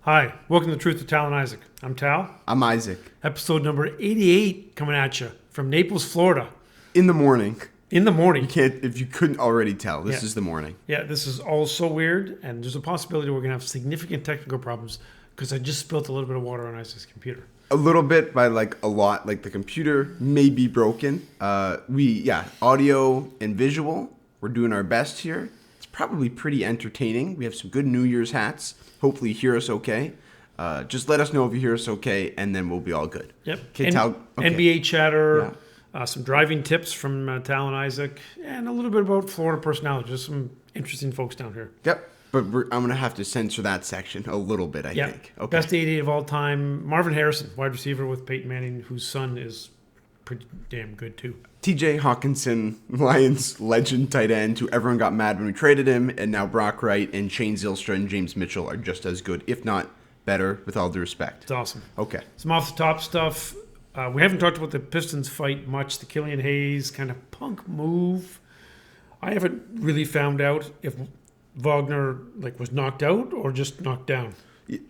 Hi, welcome to Truth with Tal and Isaac. I'm Tal. I'm Isaac. Episode number 88 coming at you from Naples, Florida. In the morning. In the morning. You can't, if you couldn't already tell, this Yeah. is the morning. Yeah, this is all so weird, and there's a possibility we're going to have significant technical problems because I just spilled a little bit of water on Isaac's computer. A little bit by like a lot, like the computer may be broken. Audio and visual, we're doing our best here. It's probably pretty entertaining. We have some good New Year's hats. Hopefully you hear us okay. Just let us know if you hear us okay, and then we'll be all good. Yep. Okay, Tal. Okay. NBA chatter, some driving tips from Tal and Isaac, and a little bit about Florida personality. Just some interesting folks down here. Yep. But I'm going to have to censor that section a little bit, I think. Okay. Best 88 of all time, Marvin Harrison, wide receiver with Peyton Manning, whose son is pretty damn good too. TJ Hawkinson, Lions legend tight end, who everyone got mad when we traded him, and now Brock Wright and Shane Zylstra and James Mitchell are just as good, if not better, with all due respect. It's awesome. Okay. Some off-the-top stuff. We haven't talked about the Pistons fight much. The Killian Hayes kind of punk move. I haven't really found out if Wagner was knocked out or just knocked down.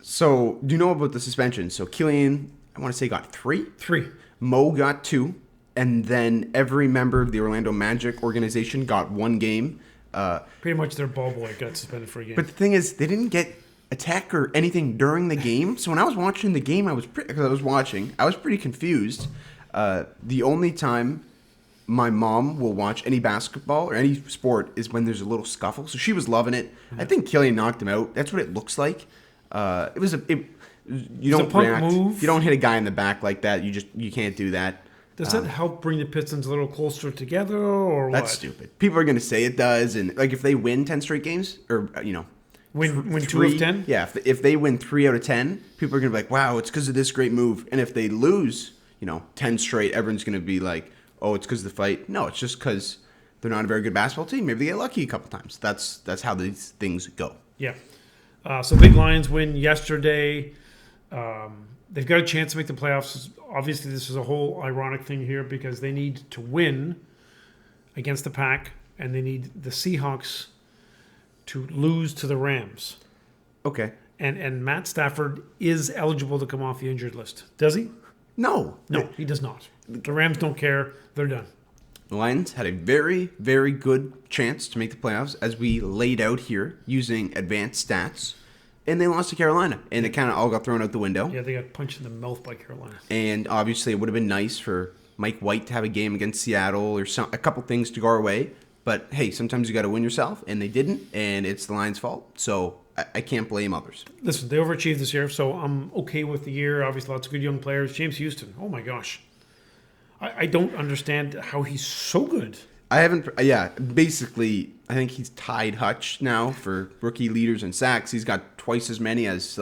So, do you know about the suspension? So, Killian, I want to say, got 3. 3. Mo got 2. And then every member of the Orlando Magic organization got 1 game. Pretty much their ball boy got suspended for a game. But the thing is, they didn't get a tech or anything during the game. So when I was watching the game, I was pretty confused. The only time my mom will watch any basketball or any sport is when there's a little scuffle. So she was loving it. Mm-hmm. I think Killian knocked him out. That's what it looks like. You don't react. Move. You don't hit a guy in the back like that. You can't do that. Does that help bring the Pistons a little closer together, or what? That's stupid. People are going to say it does, and if they win 10 straight games, or win 2 of 10. Yeah, if they win 3 out of 10, people are going to be like, "Wow, it's because of this great move." And if they lose, 10 straight, everyone's going to be like, "Oh, it's because of the fight." No, it's just because they're not a very good basketball team. Maybe they get lucky a couple times. That's how these things go. Yeah. So big Lions win yesterday. They've got a chance to make the playoffs. Obviously, this is a whole ironic thing here because they need to win against the Pack, and they need the Seahawks to lose to the Rams. Okay. And Matt Stafford is eligible to come off the injured list. Does he? No. No, he does not. The Rams don't care. They're done. The Lions had a very, very good chance to make the playoffs, as we laid out here using advanced stats. And they lost to Carolina, and it kind of all got thrown out the window. Yeah, they got punched in the mouth by Carolina. And obviously, it would have been nice for Mike White to have a game against Seattle or a couple things to go our way. But hey, sometimes you got to win yourself, and they didn't, and it's the Lions' fault. So I can't blame others. Listen, they overachieved this year, so I'm okay with the year. Obviously, lots of good young players. James Houston, oh my gosh, I don't understand how he's so good. Basically, I think he's tied Hutch now for rookie leaders in sacks. He's got twice as many as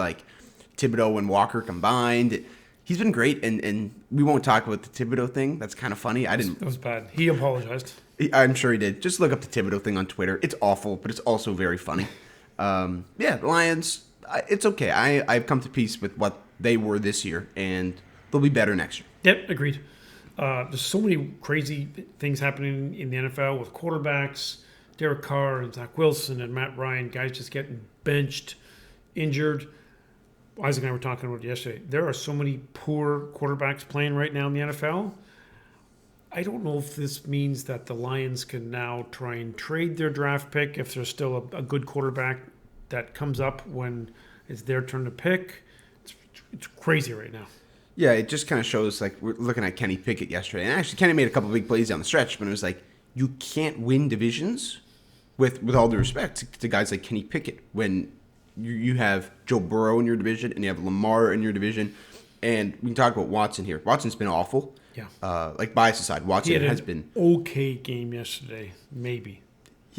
Thibodeau and Walker combined. He's been great, and we won't talk about the Thibodeau thing. That's kind of funny. That was bad. He apologized. I'm sure he did. Just look up the Thibodeau thing on Twitter. It's awful, but it's also very funny. The Lions, it's okay. I've come to peace with what they were this year, and they'll be better next year. Yep, agreed. There's so many crazy things happening in the NFL with quarterbacks, Derek Carr and Zach Wilson and Matt Ryan, guys just getting benched, injured. Isaac and I were talking about it yesterday. There are so many poor quarterbacks playing right now in the NFL. I don't know if this means that the Lions can now try and trade their draft pick if there's still a good quarterback that comes up when it's their turn to pick. It's crazy right now. Yeah, it just kind of shows, we're looking at Kenny Pickett yesterday. And actually, Kenny made a couple big plays down the stretch, but it was you can't win divisions with all due respect to guys like Kenny Pickett when you have Joe Burrow in your division and you have Lamar in your division. And we can talk about Watson here. Watson's been awful. Yeah. Bias aside, Watson has been okay game yesterday, maybe.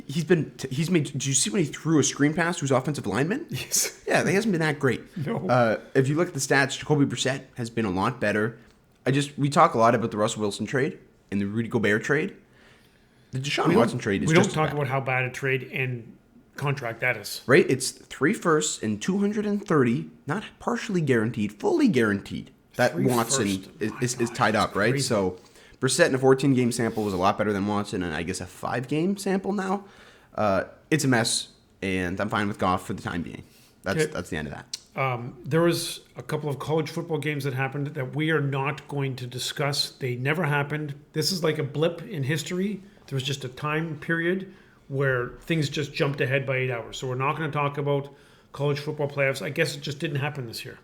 He's made. Did you see when he threw a screen pass to his offensive lineman? Yes. Yeah, he hasn't been that great. No. If you look at the stats, Jacoby Brissett has been a lot better. We talk a lot about the Russell Wilson trade and the Rudy Gobert trade. The Deshaun Watson trade is just we don't talk about how bad a trade and contract that is. Right? It's 3 firsts and 230, not partially guaranteed, fully guaranteed. That Watson is tied up, right? Crazy. So Brissett in a 14-game sample was a lot better than Watson, and I guess a 5-game sample now. It's a mess, and I'm fine with Goff for the time being. That's the end of that. There was a couple of college football games that happened that we are not going to discuss. They never happened. This is like a blip in history. There was just a time period where things just jumped ahead by 8 hours. So we're not going to talk about college football playoffs. I guess it just didn't happen this year.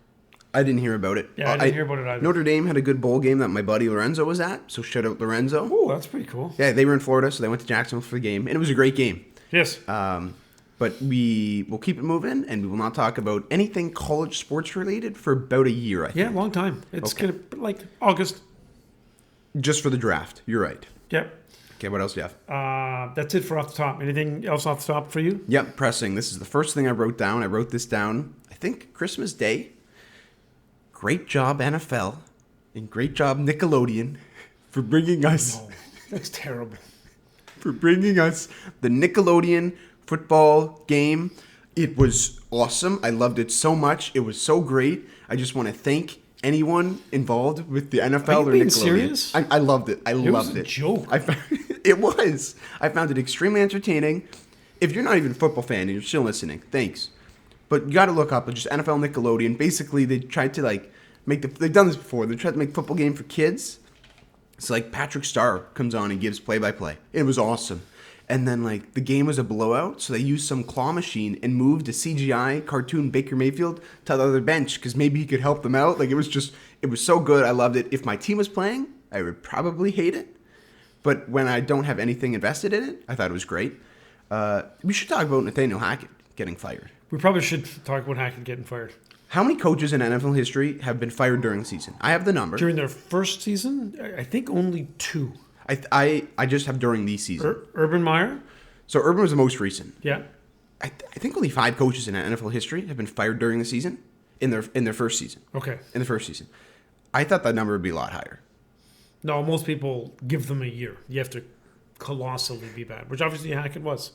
I didn't hear about it. Yeah, I didn't hear about it either. Notre Dame had a good bowl game that my buddy Lorenzo was at, so shout out Lorenzo. Oh, that's pretty cool. Yeah, they were in Florida, so they went to Jacksonville for the game, and it was a great game. Yes. But we will keep it moving, and we will not talk about anything college sports related for about a year, I think. Yeah, long time. It's going to, like, August. Just for the draft. You're right. Yep. Okay, what else do you have? That's it for off the top. Anything else off the top for you? Yep, pressing. This is the first thing I wrote down. I wrote this down, I think, Christmas Day. Great job, NFL, and great job, Nickelodeon, for bringing us... No, that's terrible. For bringing us the Nickelodeon football game. It was awesome. I loved it so much. It was so great. I just want to thank anyone involved with the NFL or being Nickelodeon. Serious? I loved it. I loved it. It was a joke. It was. I found it extremely entertaining. If you're not even a football fan and you're still listening, thanks. But you got to look up just NFL Nickelodeon. Basically, they tried to like they've done this before. They tried to make football game for kids. It's like Patrick Starr comes on and gives play-by-play. It was awesome. And then like the game was a blowout, so they used some claw machine and moved a CGI cartoon Baker Mayfield to the other bench because maybe he could help them out. Like it was so good. I loved it. If my team was playing, I would probably hate it. But when I don't have anything invested in it, I thought it was great. We should talk about Nathaniel Hackett getting fired. We probably should talk about Hackett getting fired. How many coaches in NFL history have been fired during the season? I have the number. During their first season, I think only 2. I just have during the season. Urban Meyer? So Urban was the most recent. Yeah. I think only 5 coaches in NFL history have been fired during the season in their first season. Okay. In the first season. I thought that number would be a lot higher. No, most people give them a year. You have to colossally be bad, which obviously Hackett was.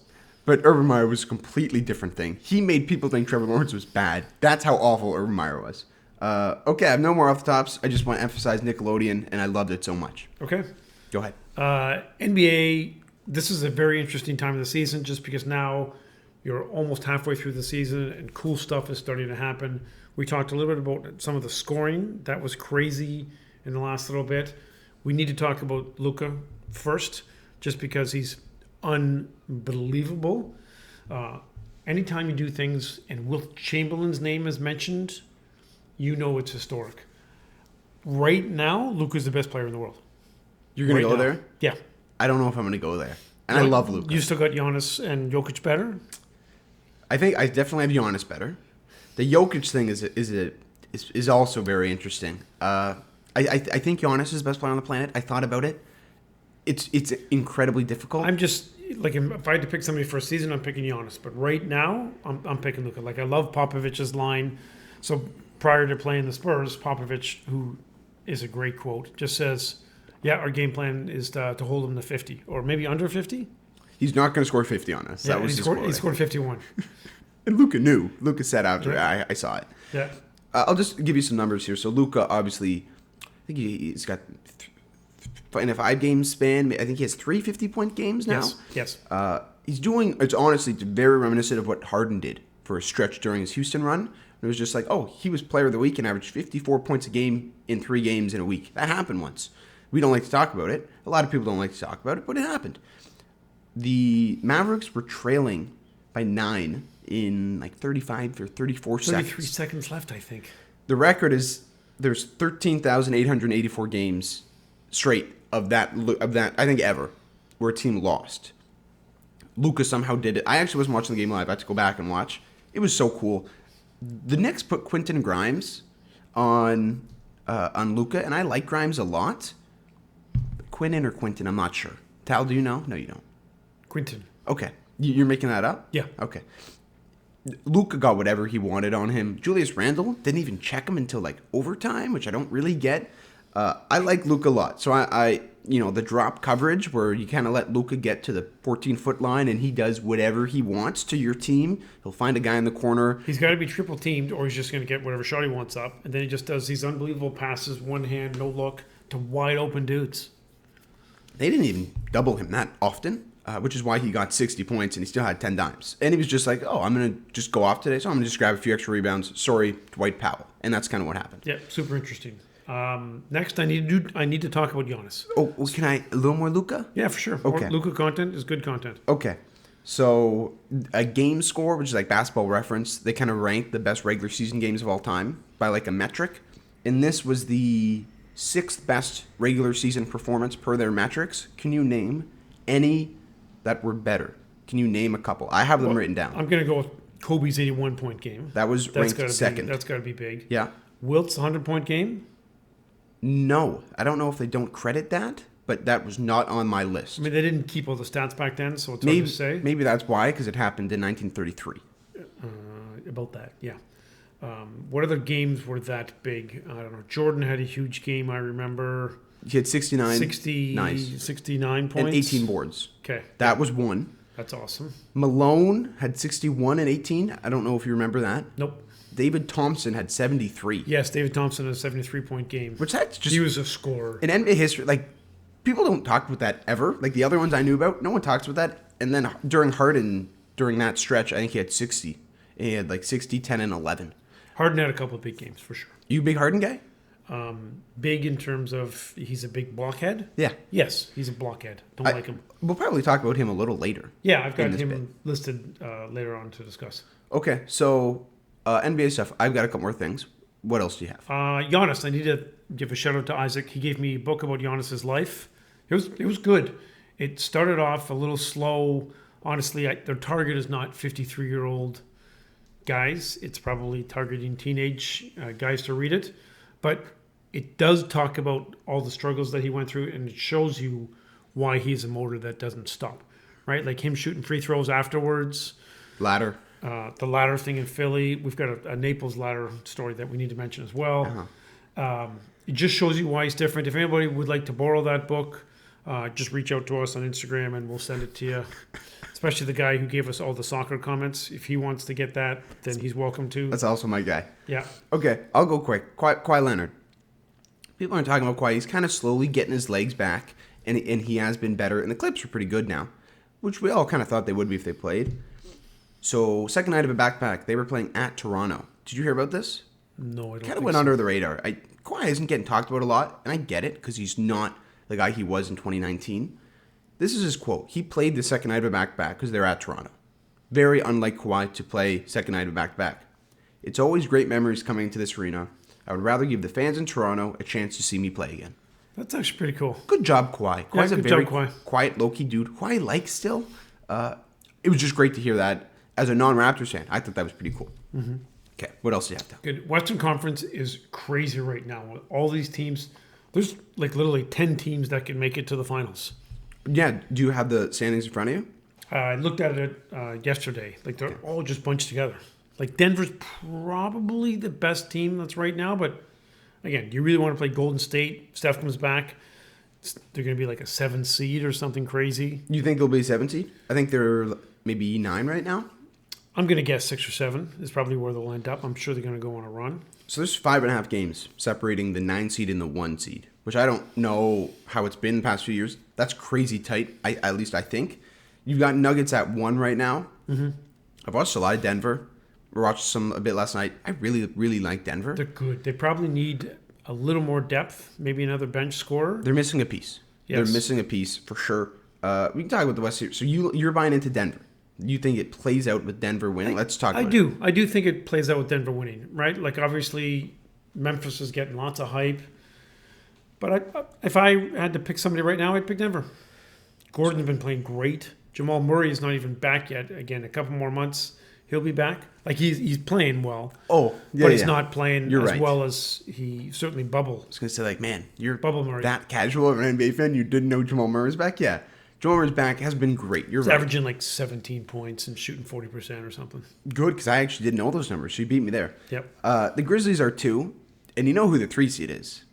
But Urban Meyer was a completely different thing. He made people think Trevor Lawrence was bad. That's how awful Urban Meyer was. Okay, I have no more off the tops. I just want to emphasize Nickelodeon, and I loved it so much. Okay. Go ahead. NBA, this is a very interesting time of the season just because now you're almost halfway through the season and cool stuff is starting to happen. We talked a little bit about some of the scoring. That was crazy in the last little bit. We need to talk about Luka first just because he's unbelievable. Anytime you do things and Wilt Chamberlain's name is mentioned, you know it's historic. Right now, Luka's the best player in the world. You're going to go there? Yeah. I don't know if I'm going to go there. And I love Luka. You still got Giannis and Jokic better? I think I definitely have Giannis better. The Jokic thing is also very interesting. I think Giannis is the best player on the planet. I thought about it. It's incredibly difficult. I'm just like if I had to pick somebody for a season, I'm picking Giannis. But right now, I'm picking Luka. Like I love Popovich's line. So prior to playing the Spurs, Popovich, who is a great quote, just says, "Yeah, our game plan is to hold them to 50 or maybe under 50." He's not going to score 50 on us. Yeah, that was he scored 51. And Luka knew. Luka said after I saw it. Yeah. I'll just give you some numbers here. So Luka, obviously, I think he's got in a 5-game span. I think he has 3 50-point games now. Yes. He's doing. It's honestly very reminiscent of what Harden did for a stretch during his Houston run. It was just like, oh, he was player of the week and averaged 54 points a game in 3 games in a week. That happened once. We don't like to talk about it. A lot of people don't like to talk about it, but it happened. The Mavericks were trailing by 9 in like 35 or 34 seconds. 33 seconds left, I think. The record is there's 13,884 games straight of that I think ever where a team lost. Luka somehow did it. I actually wasn't watching the game live. I had to go back and watch. It was so cool. The Knicks put Quentin Grimes on Luka, and I like Grimes a lot. Quentin or Quentin, I'm not sure. Tal, do you know? No, you don't. Quentin. Okay. You're making that up? Yeah. Okay. Luka got whatever he wanted on him. Julius Randle didn't even check him until like overtime, which I don't really get. I like Luka a lot. So I the drop coverage where you kind of let Luka get to the 14-foot line and he does whatever he wants to your team. He'll find a guy in the corner. He's got to be triple teamed or he's just going to get whatever shot he wants up. And then he just does these unbelievable passes, one hand, no look, to wide open dudes. They didn't even double him that often. which is why he got 60 points and he still had 10 dimes. And he was just like, oh, I'm going to just go off today, so I'm going to just grab a few extra rebounds. Sorry, Dwight Powell. And that's kind of what happened. Yeah, super interesting. Next, I need to talk about Giannis. Oh, well, can I a little more Luka? Yeah, for sure. Okay. Luka content is good content. Okay. So a game score, which is like Basketball Reference, they kind of rank the best regular season games of all time by like a metric. And this was the 6th best regular season performance per their metrics. Can you name any that were better? Can you name a couple? I have them written down. I'm going to go with Kobe's 81-point game. That was ranked second. That's got to be big. Yeah. Wilt's 100-point game? No. I don't know if they don't credit that, but that was not on my list. I mean, they didn't keep all the stats back then, so it's hard to say. Maybe that's why, because it happened in 1933. About that, yeah. What other games were that big? I don't know. Jordan had a huge game, I remember. He had 69. 69 points. And 18 boards. Okay. That was one. That's awesome. Malone had 61 and 18. I don't know if you remember that. Nope. David Thompson had 73. Yes, David Thompson had a 73-point game. Which that's just... He was a scorer. In NBA history, like, people don't talk about that ever. Like, the other ones I knew about, no one talks about that. And then during Harden, during that stretch, I think he had 60. He had, like, 60, 10, and 11. Harden had a couple of big games, for sure. You a big Harden guy? Big in terms of he's a big blockhead? Yeah. Yes, he's a blockhead. Don't like him. We'll probably talk about him a little later. Yeah, I've got him listed later on to discuss. Okay, so NBA stuff. I've got a couple more things. What else do you have? Giannis, I need to give a shout out to Isaac. He gave me a book about Giannis's life. It was good. It started off a little slow. Honestly, their target is not 53-year-old guys. It's probably targeting teenage guys to read it. But it does talk about all the struggles that he went through, and it shows you why he's a motor that doesn't stop, right? Like him shooting free throws afterwards. Ladder. The ladder thing in Philly. We've got a Naples ladder story that we need to mention as well. It just shows you why he's different. If anybody would like to borrow that book, just reach out to us on Instagram and we'll send it to you. Especially the guy who gave us all the soccer comments. If he wants to get that, then he's welcome to. That's also my guy. Yeah. Okay, I'll go quick. Kawhi Leonard. People aren't talking about Kawhi. He's kind of slowly getting his legs back, and he has been better. And the Clips are pretty good now, which we all kind of thought they would be if they played. So, second night of a backpack, they were playing at Toronto. Did you hear about this? No, I don't think kind of went under the radar. Kawhi isn't getting talked about a lot, and I get it, because he's not the guy he was in 2019. This is his quote. He played the second night of a back-to-back because they're at Toronto. Very unlike Kawhi to play second night of a back-to-back. It's always great memories coming into this arena. I would rather give the fans in Toronto a chance to see me play again. That's actually pretty cool. Good job, Kawhi. Kawhi's a very Kawhi. Quiet, low-key dude who I like still. It was just great to hear that. As a non-Raptors fan, I thought that was pretty cool. Mm-hmm. Okay, what else do you have to? Good. Western Conference is crazy right now. With all these teams, there's like literally 10 teams that can make it to the finals. Yeah, do you have the standings in front of you? I looked at it yesterday. Like they're all just bunched together. Like Denver's probably the best team that's right now, but again, do you really want to play Golden State? Steph comes back. They're going to be like a 7 seed or something crazy. You think they'll be 7 seed? I think they're maybe 9 right now. I'm going to guess 6 or 7 is probably where they'll end up. I'm sure they're going to go on a run. So there's 5.5 games separating the 9 seed and the 1 seed, which I don't know how it's been the past few years. That's crazy tight, at least I think. You've got Nuggets at 1 right now. Mm-hmm. I've watched a lot of Denver. We watched some a bit last night. I really, really like Denver. They're good. They probably need a little more depth, maybe another bench scorer. They're missing a piece. Yes. They're missing a piece for sure. We can talk about the West Series. So you're buying into Denver. You think it plays out with Denver winning? Let's talk about it. I do think it plays out with Denver winning, right? Like, obviously, Memphis is getting lots of hype. But if I had to pick somebody right now, I'd pick Denver. Gordon's been playing great. Jamal Murray is not even back yet. Again, a couple more months, he'll be back. Like, he's playing well. Oh, yeah, but he's not playing as well as he certainly bubbled. I was going to say, like, man, you're Bubble Murray. That casual of an NBA fan, you didn't know Jamal Murray's back? Yeah. Jamal Murray's back has been great. He's averaging like 17 points and shooting 40% or something. Good, because I actually didn't know those numbers. So you beat me there. Yep. The Grizzlies are 2, and you know who the 3 seed is.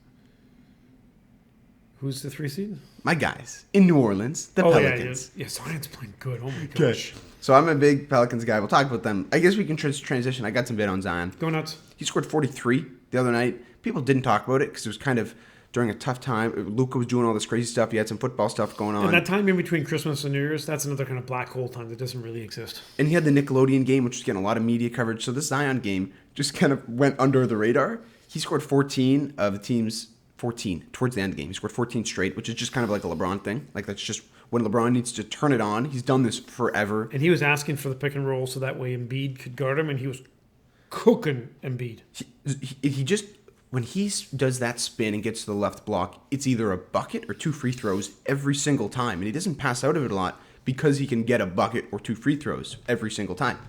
Who's the 3 seed? My guys in New Orleans, the Pelicans. Yeah, Zion's playing good. Oh my gosh. So I'm a big Pelicans guy. We'll talk about them. I guess we can transition. I got some bit on Zion. Go nuts. He scored 43 the other night. People didn't talk about it because it was kind of during a tough time. Luka was doing all this crazy stuff. He had some football stuff going on. And that time in between Christmas and New Year's, that's another kind of black hole time that doesn't really exist. And he had the Nickelodeon game, which was getting a lot of media coverage. So this Zion game just kind of went under the radar. He scored 14 of the team's 14 towards the end of the game. He scored 14 straight, which is just kind of like a LeBron thing. Like that's just when LeBron needs to turn it on. He's done this forever. And he was asking for the pick and roll so that way Embiid could guard him, and he was cooking Embiid. He just, when he does that spin and gets to the left block, it's either a bucket or 2 free throws every single time. And he doesn't pass out of it a lot because he can get a bucket or 2 free throws every single time.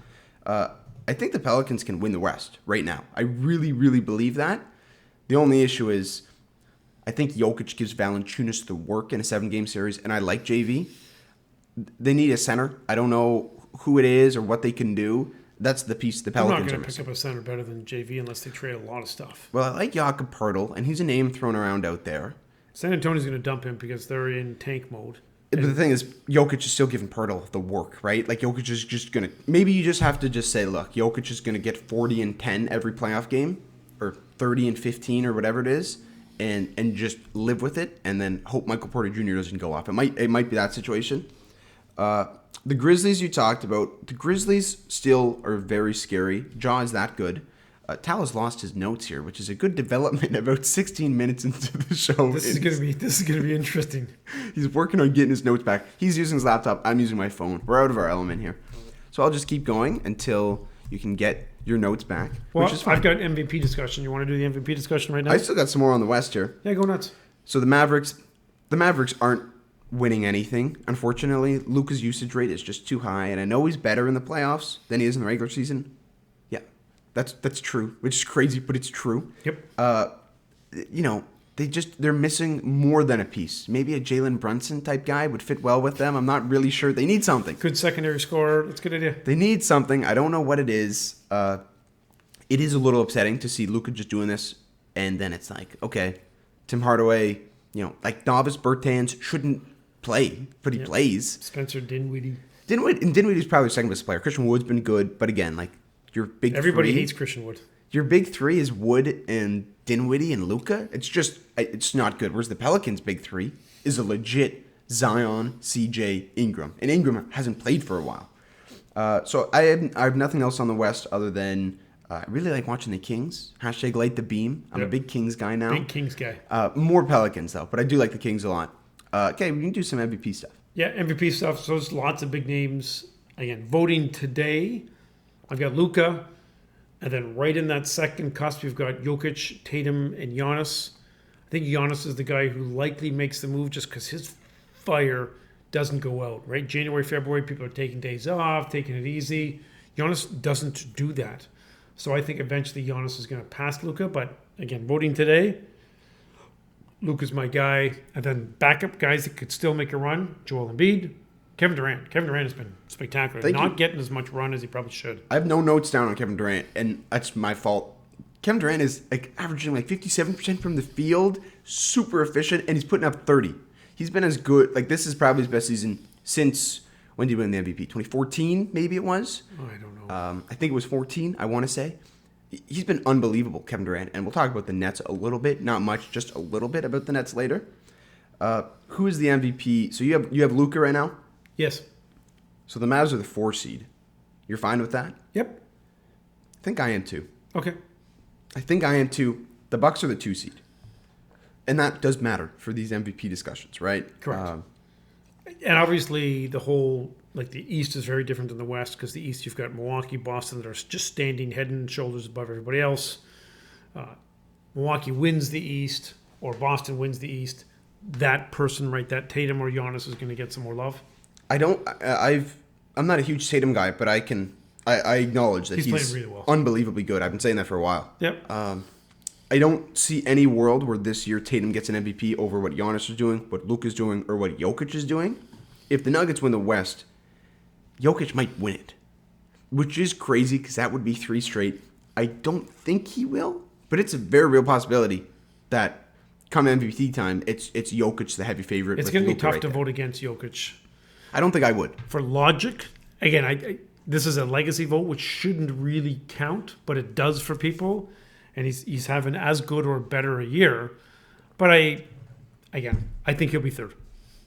I think the Pelicans can win the West right now. I really, really believe that. The only issue is I think Jokic gives Valanciunas the work in a 7-game series, and I like JV. They need a center. I don't know who it is or what they can do. That's the piece the Pelicans are missing. I'm not going to pick up a center better than JV unless they trade a lot of stuff. Well, I like Jakob Poeltl, and he's a name thrown around out there. San Antonio's going to dump him because they're in tank mode. But the thing is, Jokic is still giving Poeltl the work, right? Like, Jokic is just going to... Maybe you just have to just say, look, Jokic is going to get 40 and 10 every playoff game, or 30 and 15 or whatever it is, and just live with it, and then hope Michael Porter Jr. doesn't go off. It might be that situation. The Grizzlies you talked about, the Grizzlies still are very scary. Ja is that good. Tal has lost his notes here, which is a good development about 16 minutes into the show. This is gonna be interesting. He's working on getting his notes back. He's using his laptop. I'm using my phone. We're out of our element here. So I'll just keep going until you can get your notes back. Well, which is fine. I've got MVP discussion. You want to do the MVP discussion right now? I still got some more on the West here. Yeah, go nuts. So the Mavericks aren't winning anything, unfortunately. Luka's usage rate is just too high, and I know he's better in the playoffs than he is in the regular season. Yeah, that's true, which is crazy, but it's true. Yep. They're missing more than a piece. Maybe a Jalen Brunson type guy would fit well with them. I'm not really sure. They need something. Good secondary scorer. That's a good idea. They need something. I don't know what it is. It is a little upsetting to see Luka just doing this, and then it's like, okay, Tim Hardaway, like Davis Bertans shouldn't play, but he plays. Spencer Dinwiddie. Dinwiddie's probably the second best player. Christian Wood's been good, but again, like your big Everybody three, hates Christian Wood. Your big three is Wood and Dinwiddie and Luka. It's not good. Whereas the Pelicans' big three is a legit Zion, CJ, Ingram, and Ingram hasn't played for a while. So I have nothing else on the West other than I really like watching the Kings. # light the beam. I'm a big Kings guy now. Big Kings guy. More Pelicans though, but I do like the Kings a lot. Okay, we can do some MVP stuff. Yeah, MVP stuff. So there's lots of big names. Again, voting today, I've got Luka. And then right in that second cusp, you've got Jokic, Tatum, and Giannis. I think Giannis is the guy who likely makes the move just because his fire doesn't go out, right? January, February, people are taking days off, taking it easy. Giannis doesn't do that. So I think eventually Giannis is going to pass Luka. But again, voting today, Luka's my guy. And then backup guys that could still make a run, Joel Embiid, Kevin Durant. Kevin Durant has been spectacular. Not getting as much run as he probably should. I have no notes down on Kevin Durant, and that's my fault. Kevin Durant is averaging 57% from the field, super efficient, and he's putting up 30. He's been as good. This is probably his best season since, when did he win the MVP? 2014, maybe it was? Oh, I don't know. I think it was 14, I want to say. He's been unbelievable, Kevin Durant, and we'll talk about the Nets a little bit. Not much, just a little bit about the Nets later. Who is the MVP? So you have Luka right now? Yes. So the Mavs are the 4 seed. You're fine with that? Yep. I think I am too. Okay. I think I am too. The Bucks are the 2 seed. And that does matter for these MVP discussions, right? Correct. And obviously the whole, the East is very different than the West because the East you've got Milwaukee, Boston that are just standing head and shoulders above everybody else. Milwaukee wins the East or Boston wins the East. That person, right, that Tatum or Giannis is going to get some more love. I'm not a huge Tatum guy, but I acknowledge that he's playing really well. Unbelievably good. I've been saying that for a while. Yep. I don't see any world where this year Tatum gets an MVP over what Giannis is doing, what Luka's doing, or what Jokic is doing. If the Nuggets win the West, Jokic might win it, which is crazy because that would be 3 straight. I don't think he will, but it's a very real possibility that come MVP time, it's Jokic the heavy favorite. It's going to be tough to vote against Jokic. I don't think I would. For logic, again, this is a legacy vote, which shouldn't really count, but it does for people. And he's having as good or better a year. But I think he'll be third.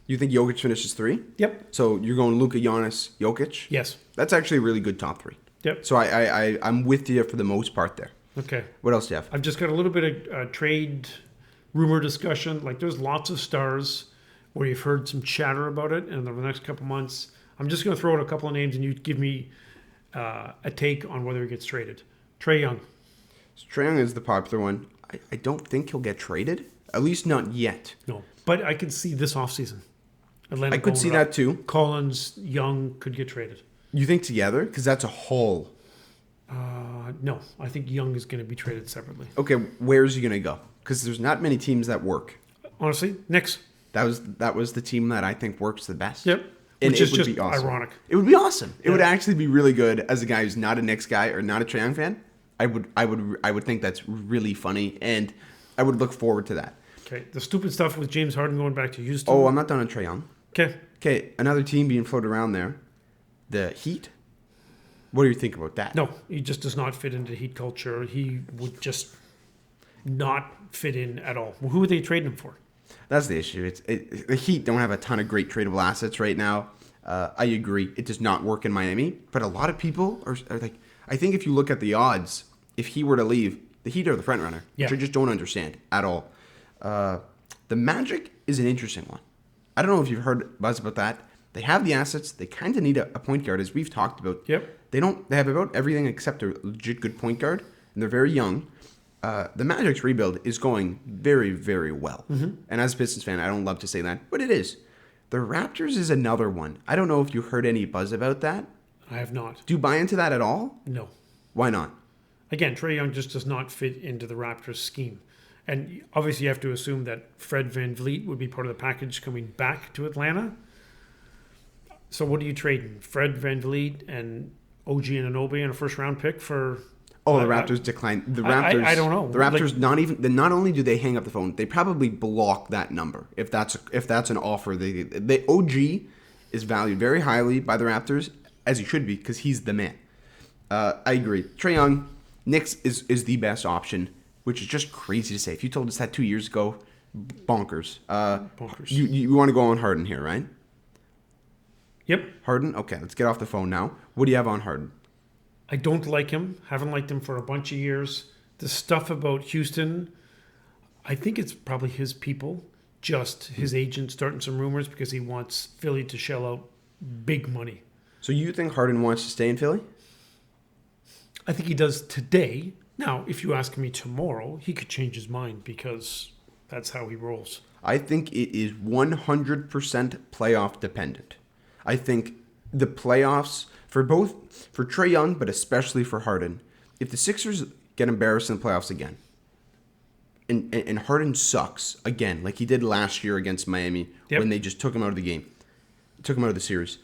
You think Jokic finishes 3? Yep. So you're going Luka, Giannis, Jokic? Yes. That's actually a really good top 3. Yep. So I'm with you for the most part there. Okay. What else do you have? I've just got a little bit of trade rumor discussion. Like, there's lots of stars where you've heard some chatter about it, and over the next couple months, I'm just going to throw out a couple of names, and you give me a take on whether he gets traded. Trae Young. So Trae Young is the popular one. I don't think he'll get traded, at least not yet. No, but I could see this offseason. Atlanta I could see going up. that too. Collins, Young could get traded. You think together? Because that's a haul. No, I think Young is going to be traded separately. Okay, where's he going to go? Because there's not many teams that work. Honestly, Knicks. That was the team that I think works the best. Yep. And Which it is would just be awesome. ironic. It would be awesome. It Yeah. would actually be really good as a guy who's not a Knicks guy or not a Trae Young fan. I would think that's really funny, and I would look forward to that. Okay. The stupid stuff with James Harden going back to Houston. Oh, I'm not done on Trae Young. Okay. Okay, another team being floated around there, the Heat. What do you think about that? No, he just does not fit into Heat culture. He would just not fit in at all. Well, who are they trading him for? That's the issue. The Heat don't have a ton of great tradable assets right now. I agree. It does not work in Miami, but a lot of people are like, I think if you look at the odds, if he were to leave, the Heat are the front runner, which Yeah. I just don't understand at all. The Magic is an interesting one. I don't know if you've heard buzz about that. They have the assets. They kind of need a point guard, as we've talked about. Yep. They have about everything except a legit good point guard, and they're very young. The Magic's rebuild is going very, very well. Mm-hmm. And as a Pistons fan, I don't love to say that, but it is. The Raptors is another one. I don't know if you heard any buzz about that. I have not. Do you buy into that at all? No. Why not? Again, Trae Young just does not fit into the Raptors scheme. And obviously you have to assume that Fred VanVleet would be part of the package coming back to Atlanta. So what are you trading? Fred VanVleet and OG Anunoby and a first-round pick for... Oh, the Raptors declined. The Raptors. I don't know. The Raptors not only do they hang up the phone, they probably block that number if that's an offer. The OG is valued very highly by the Raptors, as he should be, because he's the man. I agree. Trae Young, Knicks is the best option, which is just crazy to say. If you told us that 2 years ago, bonkers. Bonkers. You want to go on Harden here, right? Yep. Harden. Okay, let's get off the phone now. What do you have on Harden? I don't like him. Haven't liked him for a bunch of years. The stuff about Houston, I think it's probably his people, just his agent starting some rumors because he wants Philly to shell out big money. So you think Harden wants to stay in Philly? I think he does today. Now, if you ask me tomorrow, he could change his mind because that's how he rolls. I think it is 100% playoff dependent. I think the playoffs for Trae Young, but especially for Harden, if the Sixers get embarrassed in the playoffs again, and Harden sucks again, like he did last year against Miami when they just took him out of the game, took him out of the series,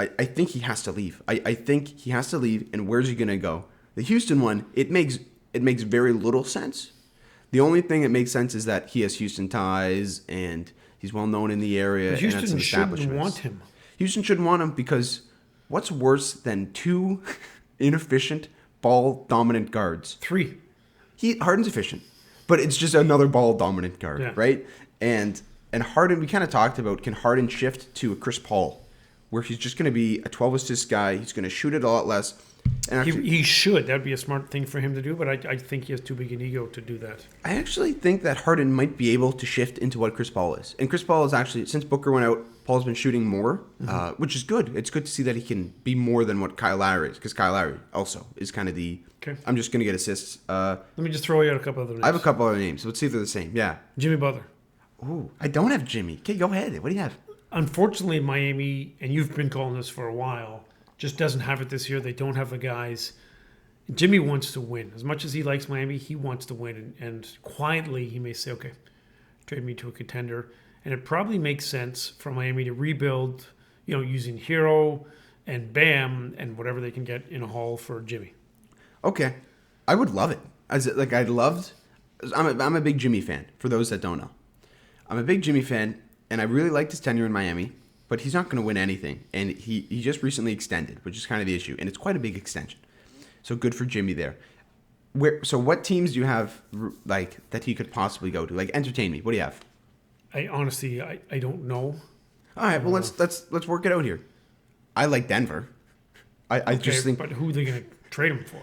I think he has to leave. I think he has to leave, and where's he going to go? The Houston one, it makes very little sense. The only thing that makes sense is that he has Houston ties, and he's well known in the area. But and that's Houston an shouldn't establishment. want him. Houston shouldn't want him because what's worse than two inefficient ball-dominant guards? 3. Harden's efficient, but it's just another ball-dominant guard, right? And Harden, we kind of talked about, can Harden shift to a Chris Paul, where he's just going to be a 12-assist guy. He's going to shoot it a lot less. And actually, He should. That would be a smart thing for him to do, but I think he has too big an ego to do that. I actually think that Harden might be able to shift into what Chris Paul is. And Chris Paul is actually, since Booker went out, Paul's been shooting more, which is good. It's good to see that he can be more than what Kyle Lowry is, because Kyle Lowry also is kind of the, I'm just going to get assists. Let me just throw you out a couple other names. I have a couple other names. Let's see if they're the same. Yeah. Jimmy Butler. Ooh, I don't have Jimmy. Okay, go ahead. What do you have? Unfortunately, Miami, and you've been calling this for a while, just doesn't have it this year. They don't have the guys. Jimmy wants to win. As much as he likes Miami, he wants to win. And quietly, he may say, okay, trade me to a contender. And it probably makes sense for Miami to rebuild, using Hero and Bam and whatever they can get in a haul for Jimmy. Okay. I would love it. I'm a big Jimmy fan, for those that don't know. I'm a big Jimmy fan, and I really liked his tenure in Miami, but he's not going to win anything. And he just recently extended, which is kind of the issue. And it's quite a big extension. So good for Jimmy there. So what teams do you have like that he could possibly go to? Like, entertain me. What do you have? I honestly, I don't know. All right, well let's work it out here. I like Denver. I just think But who are they going to trade him for?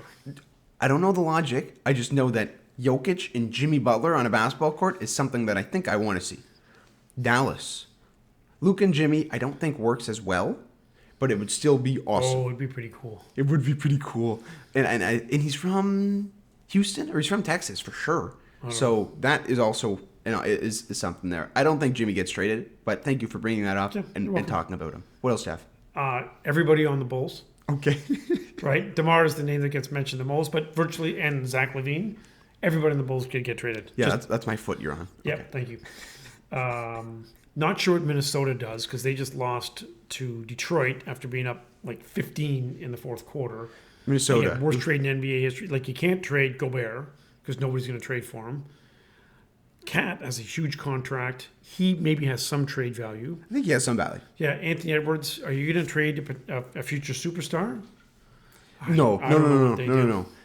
I don't know the logic. I just know that Jokic and Jimmy Butler on a basketball court is something that I think I want to see. Dallas, Luka and Jimmy, I don't think works as well, but it would still be awesome. Oh, it'd be pretty cool. It would be pretty cool. And he's from Houston or he's from Texas for sure. So that is also is something there. I don't think Jimmy gets traded, but thank you for bringing that up and talking about him. What else, Jeff? Everybody on the Bulls. Okay. Right? DeMar is the name that gets mentioned the most, but virtually, and Zach LaVine, everybody in the Bulls could get traded. Yeah, that's my foot you're on. Yeah, Okay. thank you. Not sure what Minnesota does because they just lost to Detroit after being up like 15 in the fourth quarter. Minnesota. Worst trade in NBA history. Like, you can't trade Gobert because nobody's going to trade for him. Cat has a huge contract. He maybe has some trade value. I think he has some value. Yeah, Anthony Edwards. Are you going to trade a future superstar? No.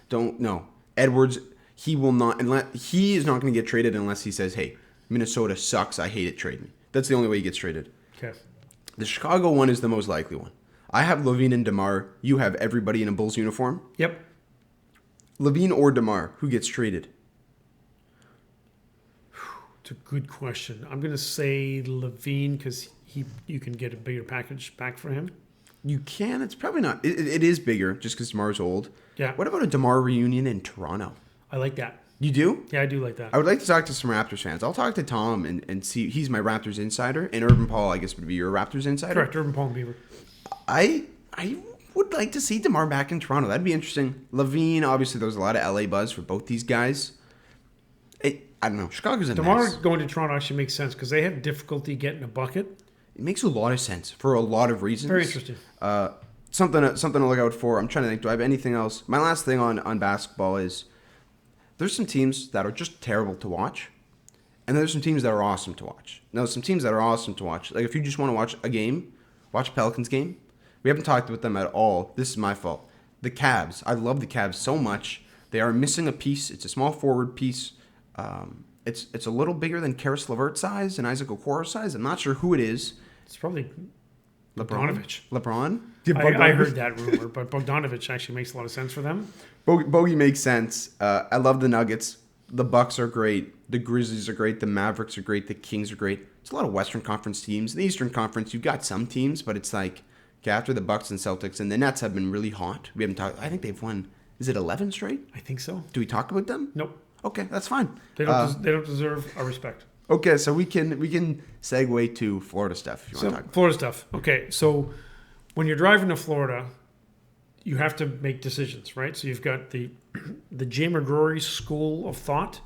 Don't. No. Edwards, he will not, he is not going to get traded unless he says, hey, Minnesota sucks. I hate it. Trade me. That's the only way he gets traded. Okay. The Chicago one is the most likely one. I have LaVine and DeMar. You have everybody in a Bulls uniform. Yep. LaVine or DeMar, who gets traded? It's a good question. I'm going to say LaVine because you can get a bigger package back for him. You can. It's probably not. It is bigger just because DeMar's old. Yeah. What about a DeMar reunion in Toronto? I like that. You do? Yeah, I do like that. I would like to talk to some Raptors fans. I'll talk to Tom and see. He's my Raptors insider. And Urban Paul, I guess, would be your Raptors insider. Correct, Urban Paul and Beaver. I would like to see DeMar back in Toronto. That'd be interesting. LaVine, obviously, there was a lot of LA buzz for both these guys. I don't know. Chicago's a DeMar mess. going to Toronto actually makes sense because they have difficulty getting a bucket. It makes a lot of sense for a lot of reasons. Very interesting. Something to look out for. I'm trying to think. Do I have anything else? My last thing on basketball is there's some teams that are just terrible to watch, and there's some teams that are awesome to watch. Now, some teams that are awesome to watch, like if you just want to watch a game, watch a Pelicans game. We haven't talked with them at all. This is my fault. The Cavs. I love the Cavs so much. They are missing a piece. It's a small forward piece. It's a little bigger than Karis LeVert size and Isaac Okoro size. I'm not sure who it is. It's probably LeBron? I heard that rumor, but Bogdanovich actually makes a lot of sense for them. Bogey makes sense. I love the Nuggets. The Bucks are great. The Grizzlies are great. The Mavericks are great. The Kings are great. It's a lot of Western Conference teams. The Eastern Conference, you've got some teams, but it's like, okay, after the Bucks and Celtics, and the Nets have been really hot. We haven't talked. I think they've won. Is it 11 straight? I think so. Do we talk about them? Nope. Okay, that's fine. They don't deserve our respect. Okay, so we can segue to Florida stuff if you want to talk. Florida stuff. Okay, so when you're driving to Florida, you have to make decisions, right? So you've got the Jay McGrory school of thought.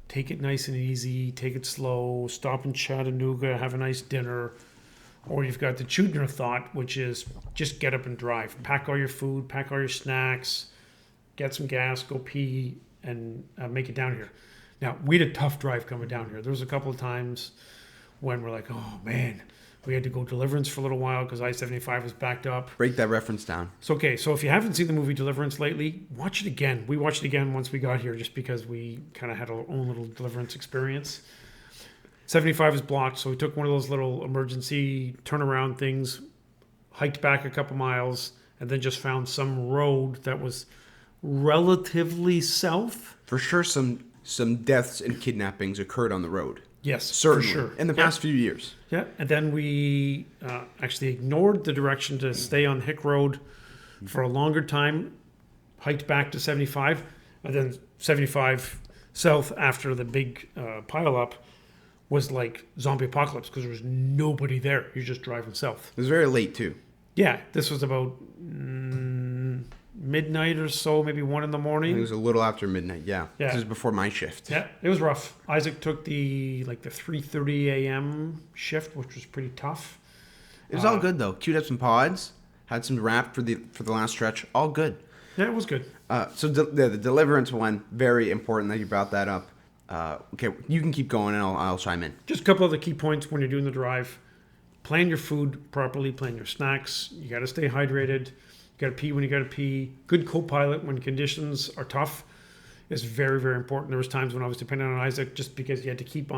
Take it nice and easy. Take it slow. Stop in Chattanooga. Have a nice dinner. Or you've got the Chudner thought, which is just get up and drive. Pack all your food. Pack all your snacks. Get some gas. Go pee. And make it down here. Now, we had a tough drive coming down here. There was a couple of times when we're like, oh, man, we had to go Deliverance for a little while because I-75 was backed up. Break that reference down. So, okay, so if you haven't seen the movie Deliverance lately, watch it again. We watched it again once we got here just because we kind of had our own little Deliverance experience. 75 is blocked, so we took one of those little emergency turnaround things, hiked back a couple miles, and then just found some road that was relatively south. For sure, some deaths and kidnappings occurred on the road. Yes, certainly. For sure. In the past few years. Yeah, and then we actually ignored the direction to stay on Hick Road for a longer time, hiked back to 75, and then 75 south after the big pile-up was like zombie apocalypse because there was nobody there. You're just driving south. It was very late, too. Yeah, this was about midnight or so, maybe 1 in the morning. It was a little after midnight, yeah. This was before my shift. Yeah, it was rough. Isaac took the 3:30 a.m. shift, which was pretty tough. It was all good though. Queued up some pods, had some rap for the last stretch. All good. Yeah, it was good. So the Deliverance one, very important that you brought that up. Okay, you can keep going and I'll chime in. Just a couple of the key points when you're doing the drive. Plan your food properly. Plan your snacks. You got to stay hydrated. You got to pee when you got to pee. Good co-pilot when conditions are tough. is very, very important. There was times when I was dependent on Isaac just because you had to keep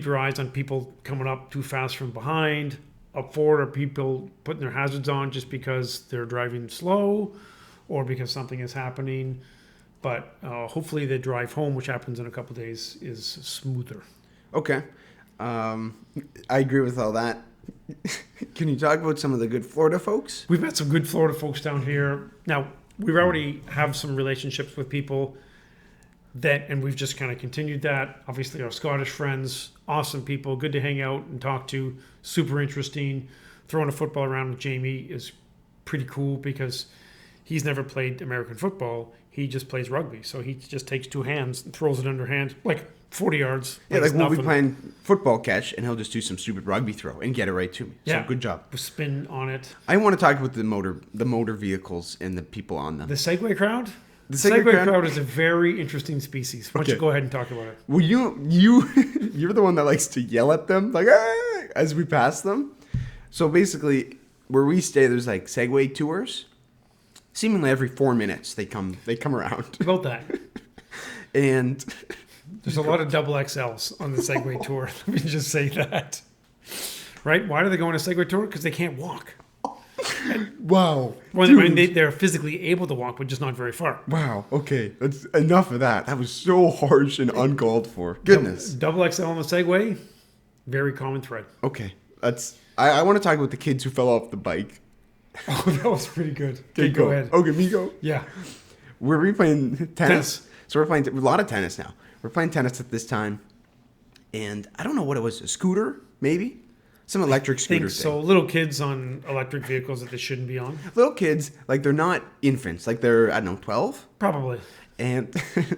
your eyes on people coming up too fast from behind, up forward, or people putting their hazards on just because they're driving slow or because something is happening. But hopefully the drive home, which happens in a couple of days, is smoother. Okay. I agree with all that. Can you talk about some of the good Florida folks? We've met some good Florida folks down here. Now, we already have some relationships with people and we've just kind of continued that. Obviously, our Scottish friends, awesome people, good to hang out and talk to, super interesting. Throwing a football around with Jamie is pretty cool because he's never played American football. He just plays rugby. So he just takes two hands and throws it underhand, like 40 yards. Yeah, like we'll be playing football catch, and he'll just do some stupid rugby throw and get it right to me. Yeah. So good job. Spin on it. I want to talk about the motor vehicles and the people on them. The segway crowd? The segway crowd is a very interesting species. Why don't you go ahead and talk about it? Well, you're the one that likes to yell at them, like, "Hey," as we pass them. So basically, where we stay, there's like segway tours. Seemingly every 4 minutes they come around. About that. And there's a lot of double XLs on the Segway tour. Let me just say that. Right? Why do they go on a Segway tour? Because they can't walk. Wow. When they're physically able to walk, but just not very far. Wow. Okay. That's enough of that. That was so harsh and uncalled for. Goodness. Double XL on the Segway, very common thread. Okay. I want to talk about the kids who fell off the bike. Oh, that was pretty good. Okay, go ahead. Okay, me go. Yeah. We're playing tennis. So we're playing a lot of tennis now. We're playing tennis at this time. And I don't know what it was. A scooter, maybe? Some electric scooter thing. So little kids on electric vehicles that they shouldn't be on. Little kids, like they're not infants. Like they're, I don't know, 12? Probably. And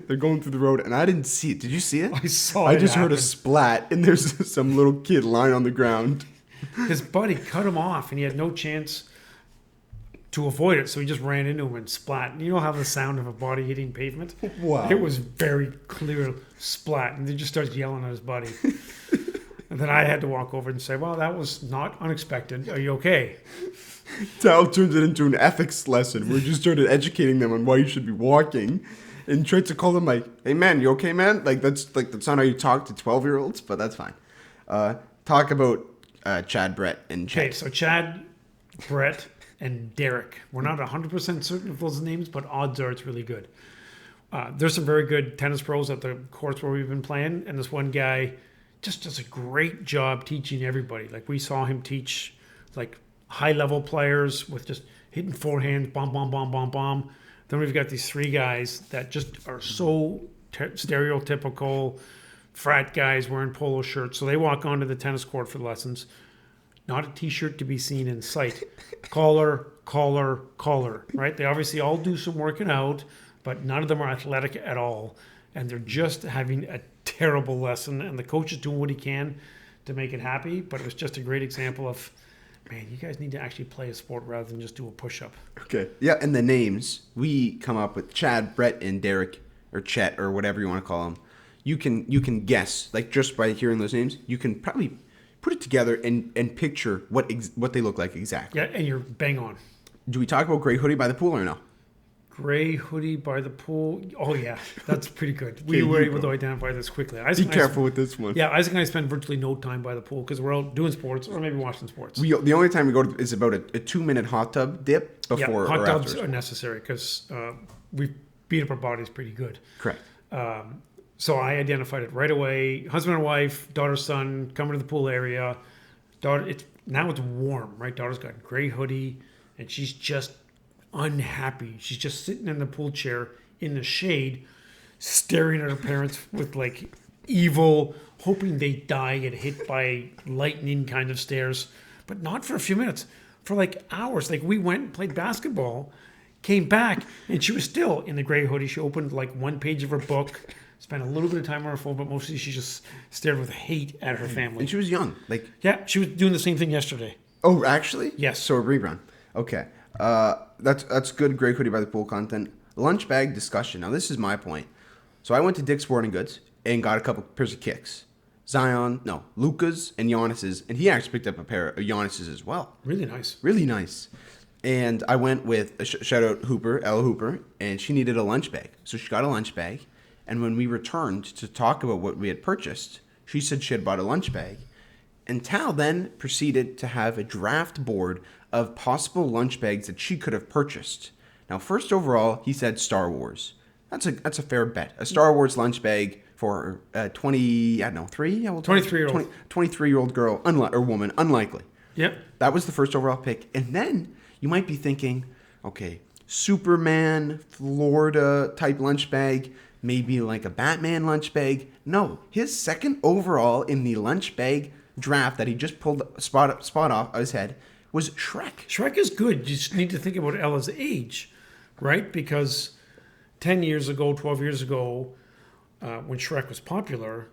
they're going through the road, and I didn't see it. Did you see it? I saw it. I just heard a splat, and there's some little kid lying on the ground. His buddy cut him off, and he had no chance to avoid it, so he just ran into him and splat. And you know how the sound of a body hitting pavement? Wow. It was very clear splat, and he just starts yelling at his buddy. And then I had to walk over and say, well, that was not unexpected. Are you okay? Tal turns it into an ethics lesson where he just started educating them on why you should be walking and tried to call them like, hey, man, you okay, man? That's not how you talk to 12-year-olds, but that's fine. Talk about Chad, Brett, and Chet. Okay, so Chad, Brett, and Derek. We're not 100% certain of those names, but odds are it's really good. There's some very good tennis pros at the courts where we've been playing, and this one guy just does a great job teaching everybody. Like we saw him teach like high-level players with just hitting forehands, bomb, bomb, bomb, bomb, bomb. Then we've got these three guys that just are so stereotypical frat guys wearing polo shirts. So they walk onto the tennis court for the lessons. Not a t-shirt to be seen in sight. Collar, right? They obviously all do some working out, but none of them are athletic at all. And they're just having a terrible lesson. And the coach is doing what he can to make it happy. But it was just a great example of, man, you guys need to actually play a sport rather than just do a push-up. Okay. Yeah, and the names, we come up with Chad, Brett, and Derek, or Chet, or whatever you want to call them. You can guess, like just by hearing those names, you can probably put it together and picture what they look like exactly. Yeah, and you're bang on. Do we talk about gray hoodie by the pool or no? Gray hoodie by the pool. Oh, yeah. That's pretty good. We were able to identify this quickly. Be careful with this one. Yeah, Isaac and I spend virtually no time by the pool because we're out doing sports or maybe watching sports. The only time we go is about a 2-minute hot tub dip before hot or tubs after. are necessary because we beat up our bodies pretty good. Correct. So I identified it right away. Husband and wife, daughter, son, coming to the pool area. Now it's warm, right? Daughter's got gray hoodie, and she's just unhappy. She's just sitting in the pool chair in the shade, staring at her parents with like evil, hoping they die, get hit by lightning kind of stares. But not for a few minutes, for like hours. Like we went and played basketball, came back, and she was still in the gray hoodie. She opened like one page of her book. Spent a little bit of time on her phone, but mostly she just stared with hate at her family. And she was young. Yeah, she was doing the same thing yesterday. Oh, actually? Yes. So a rerun. Okay. That's good gray hoodie by the pool content. Lunchbag discussion. Now, this is my point. So I went to Dick's Sporting Goods and got a couple pairs of kicks. Luka's and Giannis's. And he actually picked up a pair of Giannis's as well. Really nice. Really nice. And I went with, shout out Ella Hooper, and she needed a lunch bag. So she got a lunch bag. And when we returned to talk about what we had purchased, she said she had bought a lunch bag. And Tal then proceeded to have a draft board of possible lunch bags that she could have purchased. Now, first overall, he said Star Wars. That's a fair bet. A Star Wars lunch bag for a 23-year-old girl, or woman, unlikely. Yep. That was the first overall pick. And then you might be thinking, okay, Superman, Florida type lunch bag, maybe like a Batman lunch bag. No, his second overall in the lunch bag draft that he just pulled spot off his head was Shrek. Shrek is good. You just need to think about Ella's age, right? Because 10 years ago, 12 years ago, when Shrek was popular,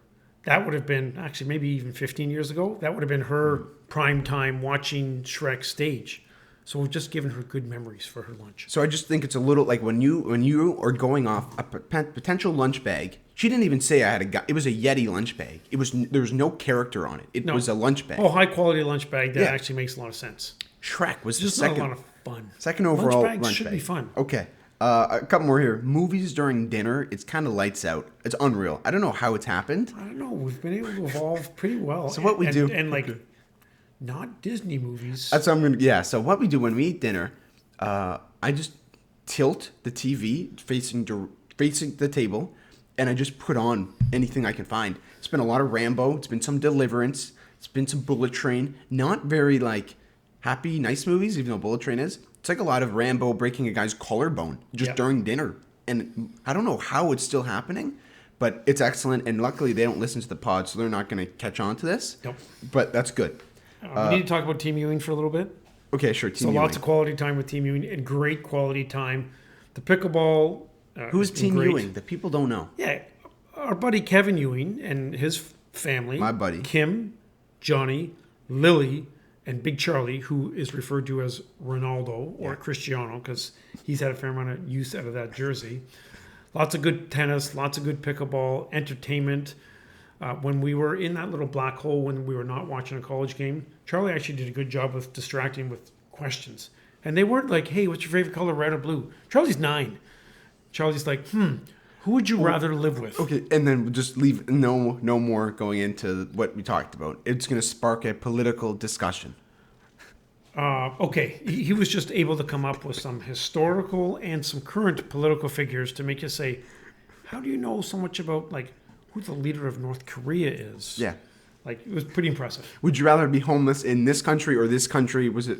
that would have been, actually maybe even 15 years ago, that would have been her prime time watching Shrek stage. So we've just given her good memories for her lunch. So I just think it's a little like when you are going off a potential lunch bag. She didn't even say it was a Yeti lunch bag. There was no character on it. It was a lunch bag. Oh, high quality lunch bag. That actually makes a lot of sense. Shrek was just the second. Not a lot of fun. Second overall lunch bags lunch should bag. Be fun. Okay. A couple more here. Movies during dinner. It's kind of lights out. It's unreal. I don't know how it's happened. I don't know. We've been able to evolve pretty well. So what we do, and like, not Disney movies. That's what I'm gonna. Yeah. So what we do when we eat dinner, I just tilt the TV facing the table, and I just put on anything I can find. It's been a lot of Rambo. It's been some Deliverance. It's been some Bullet Train. Not very like happy, nice movies, even though Bullet Train is. It's like a lot of Rambo breaking a guy's collarbone just during dinner. And I don't know how it's still happening, but it's excellent. And luckily they don't listen to the pod, so they're not going to catch on to this. Nope. But that's good. We need to talk about Team Ewing for a little bit. Okay, sure. Team Ewing. Lots of quality time with Team Ewing and great quality time. The pickleball. Who's Team Ewing? The people don't know. Yeah. Our buddy Kevin Ewing and his family. My buddy. Kim, Johnny, Lily, and Big Charlie, who is referred to as Ronaldo or Cristiano because he's had a fair amount of use out of that jersey. Lots of good tennis, lots of good pickleball, entertainment. When we were in that little black hole when we were not watching a college game, Charlie actually did a good job with distracting with questions. And they weren't like, hey, what's your favorite color, red or blue? Charlie's 9. Charlie's like, who would you rather live with? Okay, and then we'll just leave no more going into what we talked about. It's going to spark a political discussion. Okay, he was just able to come up with some historical and some current political figures to make you say, how do you know so much about like who the leader of North Korea is? Yeah. Like, it was pretty impressive. Would you rather be homeless in this country or this country? Was it?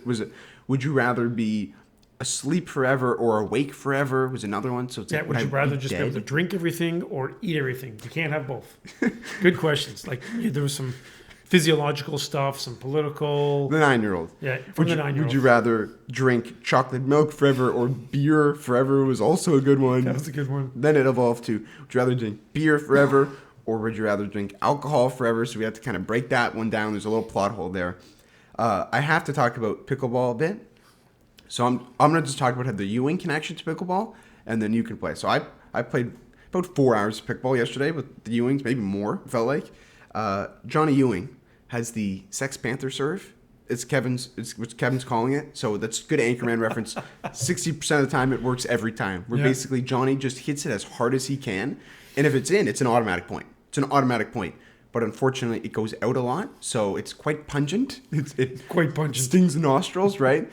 Would you rather be asleep forever or awake forever? Was another one. So it's like, would you rather just be able to drink everything or eat everything? You can't have both. Good questions. Like, there was some physiological stuff, some political. The 9-year-old. Yeah, from the 9-year-old. Would you rather drink chocolate milk forever or beer forever? Was also a good one. That was a good one. Then it evolved to, would you rather drink beer forever or would you rather drink alcohol forever? So we have to kind of break that one down. There's a little plot hole there. I have to talk about pickleball a bit. So I'm going to just talk about the Ewing connection to pickleball, and then you can play. So I played about 4 hours of pickleball yesterday with the Ewings, maybe more, it felt like. Johnny Ewing has the Sex Panther serve. It's what Kevin's calling it. So that's good Anchorman reference. 60% of the time, it works every time. Where basically Johnny just hits it as hard as he can. And if it's in, it's an automatic point. It's an automatic point. But unfortunately, it goes out a lot. So it's quite pungent. It quite pungent. Stings the nostrils, right?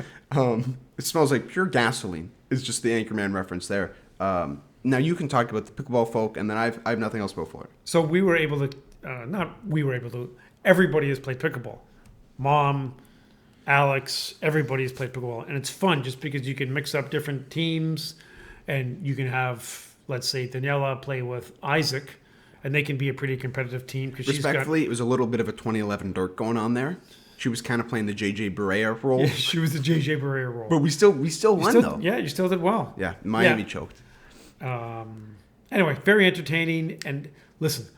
It smells like pure gasoline. It's just the Anchorman reference there. Now you can talk about the pickleball folk, and then I have nothing else about Florida. So we were able to, everybody has played pickleball. Mom, Alex, everybody has played pickleball. And it's fun just because you can mix up different teams and you can have, let's say, Daniela play with Isaac, and they can be a pretty competitive team. Respectfully, it was a little bit of a 2011 Dirk going on there. She was kind of playing the JJ Barea role. Yeah, she was the JJ Barea role. But we still won, though. Yeah, you still did well. Yeah, Miami choked. Anyway, very entertaining. And listen,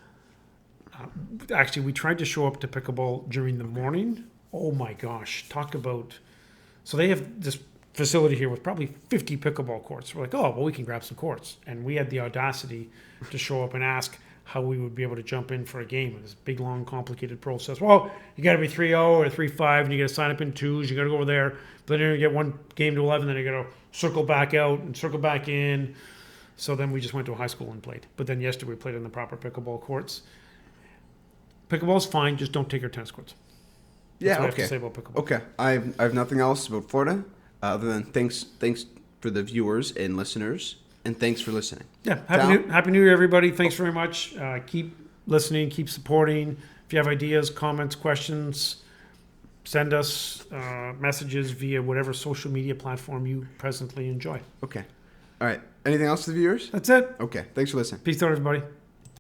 actually, we tried to show up to pickleball during the morning. Oh my gosh, talk about... So they have this facility here with probably 50 pickleball courts. We're like, oh, well, we can grab some courts. And we had the audacity to show up and ask, how we would be able to jump in for a game. It's a big, long, complicated process. Well, you got to be 3-0 or 3-5, and you got to sign up in twos. You got to go over there. But then you get one game to 11, then you got to circle back out and circle back in. So then we just went to a high school and played. But then yesterday we played in the proper pickleball courts. Pickleball's fine, just don't take your tennis courts. That's what I have to say about pickleball. Okay, I have nothing else about Florida other than thanks for the viewers and listeners, and thanks for listening. Yeah, Happy New Year, everybody. Thanks very much. Keep listening, keep supporting. If you have ideas, comments, questions, send us messages via whatever social media platform you presently enjoy. Okay. All right. Anything else to the viewers? That's it. Okay. Thanks for listening. Peace out, everybody.